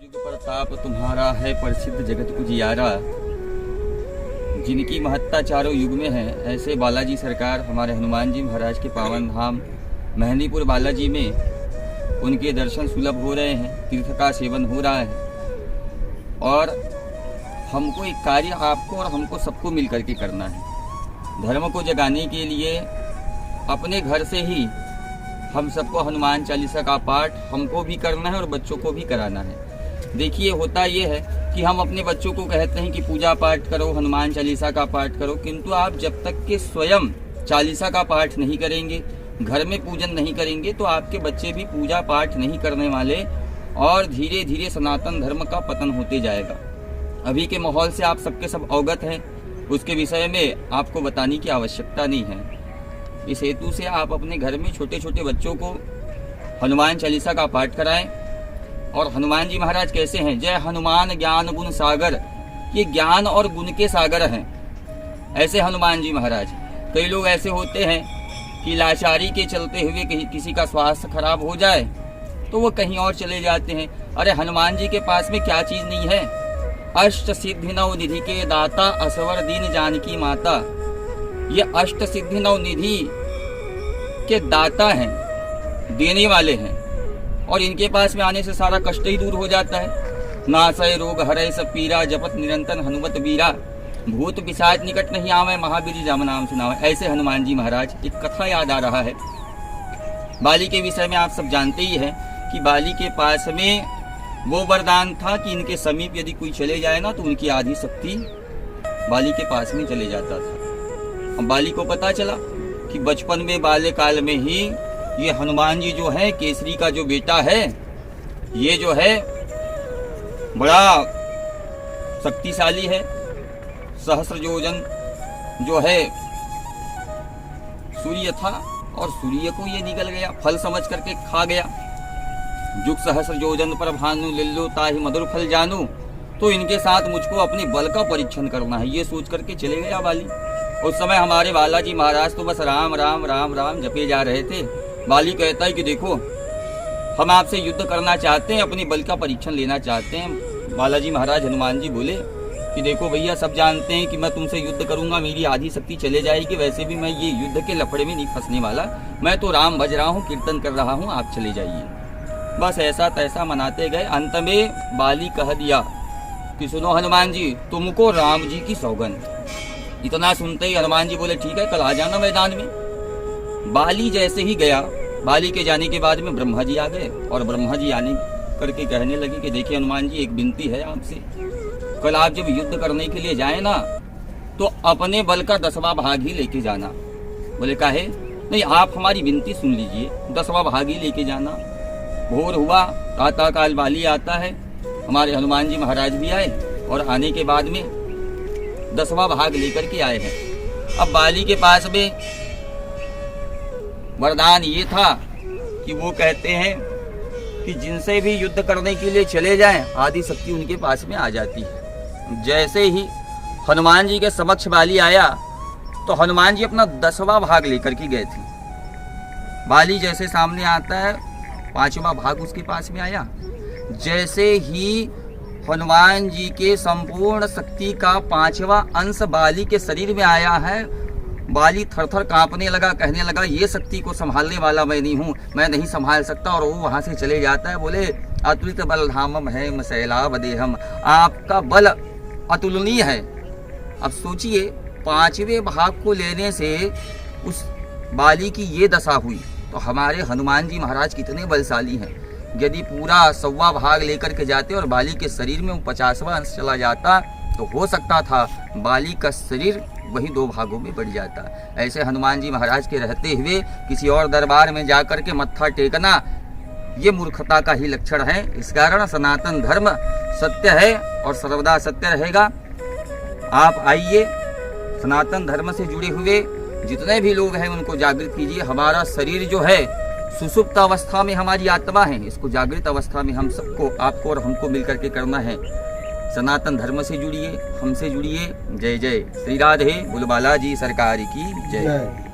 युग प्रताप तुम्हारा है प्रसिद्ध जगत उजियारा, जिनकी महत्ता चारों युग में है, ऐसे बालाजी सरकार हमारे हनुमान जी महाराज के पावन धाम मेहंदीपुर बालाजी में उनके दर्शन सुलभ हो रहे हैं, तीर्थ का सेवन हो रहा है। और हमको एक कार्य आपको और हमको सबको मिल करके करना है। धर्म को जगाने के लिए अपने घर से ही हम सबको हनुमान चालीसा का पाठ हमको भी करना है और बच्चों को भी कराना है। देखिए, होता ये है कि हम अपने बच्चों को कहते हैं कि पूजा पाठ करो, हनुमान चालीसा का पाठ करो, किंतु आप जब तक के स्वयं चालीसा का पाठ नहीं करेंगे, घर में पूजन नहीं करेंगे, तो आपके बच्चे भी पूजा पाठ नहीं करने वाले और धीरे धीरे सनातन धर्म का पतन होते जाएगा। अभी के माहौल से आप सबके सब अवगत हैं, उसके विषय में आपको बताने की आवश्यकता नहीं है। इस हेतु से आप अपने घर में छोटे छोटे बच्चों को हनुमान चालीसा का पाठ कराएं। और हनुमान जी महाराज कैसे हैं? जय हनुमान ज्ञान गुण सागर, ये ज्ञान और गुण के सागर हैं ऐसे हनुमान जी महाराज। कई लोग ऐसे होते हैं कि लाचारी के चलते हुए किसी का स्वास्थ्य खराब हो जाए तो वो कहीं और चले जाते हैं। अरे हनुमान जी के पास में क्या चीज नहीं है? अष्ट सिद्धि नव निधि के दाता, असवर दीन जानकी माता। ये अष्ट सिद्धि नव निधि के दाता हैं, देने वाले हैं, और इनके पास में आने से सारा कष्ट ही दूर हो जाता है। नासय रोग हरय सब पीरा, जपत निरंतर हनुमत बीरा, भूत पिशाच निकट नहीं आवे, महावीर जम नाम सुनावे। ऐसे हनुमान जी महाराज। एक कथा याद आ रहा है, बाली के विषय में आप सब जानते ही हैं कि बाली के पास में वो वरदान था कि इनके समीप यदि कोई चले जाए ना तो उनकी आधी शक्ति बाली के पास में चले जाता था। अब बाली को पता चला कि बचपन में बाल्यकाल में ही ये हनुमान जी जो है, केसरी का जो बेटा है, ये जो है बड़ा शक्तिशाली है। सहस्र योजन जो है सूर्य था और सूर्य को ये निगल गया, फल समझ करके खा गया। जुग सहस्र योजन पर भानु लिल्लु ताहि मधुर फल जानू। तो इनके साथ मुझको अपने बल का परीक्षण करना है, ये सोच करके चले गया बाली। उस समय हमारे बालाजी महाराज तो बस राम राम राम राम जपे जा रहे थे। बाली कहता है कि देखो, हम आपसे युद्ध करना चाहते हैं, अपनी बल का परीक्षण लेना चाहते हैं। बालाजी महाराज हनुमान जी बोले कि देखो भैया, सब जानते हैं कि मैं तुमसे युद्ध करूंगा, मेरी आधी शक्ति चले जाएगी, वैसे भी मैं ये युद्ध के लफड़े में नहीं फंसने वाला, मैं तो राम भज रहा हूँ, कीर्तन कर रहा हूँ, आप चले जाइए। बस ऐसा तैसा मनाते गए। अंत में बाली कह दिया कि सुनो हनुमान जी, तुमको राम जी की सौगंध। इतना सुनते ही हनुमान जी बोले ठीक है, कल आ जाना मैदान में। बाली जैसे ही गया, बाली के जाने के बाद में ब्रह्मा जी आ गए और ब्रह्मा जी आने करके कहने लगे कि देखिए हनुमान जी, एक विनती है आपसे, कल आप जब युद्ध करने के लिए जाए ना तो अपने बल का 10वां भाग ही लेके जाना। बोले काहे? नहीं, आप हमारी विनती सुन लीजिए, 10वां भाग ही लेके जाना। भोर हुआ, प्रातः काल बाली आता है, हमारे हनुमान जी महाराज भी आए और आने के बाद में 10वां भाग लेकर के आए हैं। अब बाली के पास में वरदान ये था कि वो कहते हैं कि जिनसे भी युद्ध करने के लिए चले जाएं, आदि शक्ति उनके पास में आ जाती है। जैसे ही हनुमान जी के समक्ष बाली आया तो हनुमान जी अपना 10वां भाग लेकर के गए थे। बाली जैसे सामने आता है, 5वां भाग उसके पास में आया। जैसे ही हनुमान जी के संपूर्ण शक्ति का 5वां अंश बाली के शरीर में आया है, बाली थर थर कांपने लगा, कहने लगा ये शक्ति को संभालने वाला मैं नहीं हूँ, मैं नहीं संभाल सकता। और वो वहां से चले जाता है। बोले अतुलित बल धामम है मसैलाभ देहम, आपका बल अतुलनीय है। अब सोचिए, 5वें भाग को लेने से उस बाली की ये दशा हुई, तो हमारे हनुमान जी महाराज कितने बलशाली हैं। यदि पूरा 1.25 भाग लेकर के जाते और बाली के शरीर में 50वां अंश चला जाता तो हो सकता था बाली का शरीर वही 2 भागों में बढ़ जाता। ऐसे हनुमान जी महाराज के रहते हुए किसी और दरबार में जाकर के मत्था टेकना ये मूर्खता का ही लक्षण है। इस कारण सनातन धर्म सत्य है और सर्वदा सत्य रहेगा। आप आइए, सनातन धर्म से जुड़े हुए जितने भी लोग हैं उनको जागृत कीजिए। हमारा शरीर जो है सुसुप्त अवस्था में हमारी आत्मा है, इसको जागृत अवस्था में हम सबको, आपको और हमको मिलकर के करना है। सनातन धर्म से जुड़िए, हमसे जुड़िए। जय जय श्री राधे, बोल बालाजी सरकार की जय।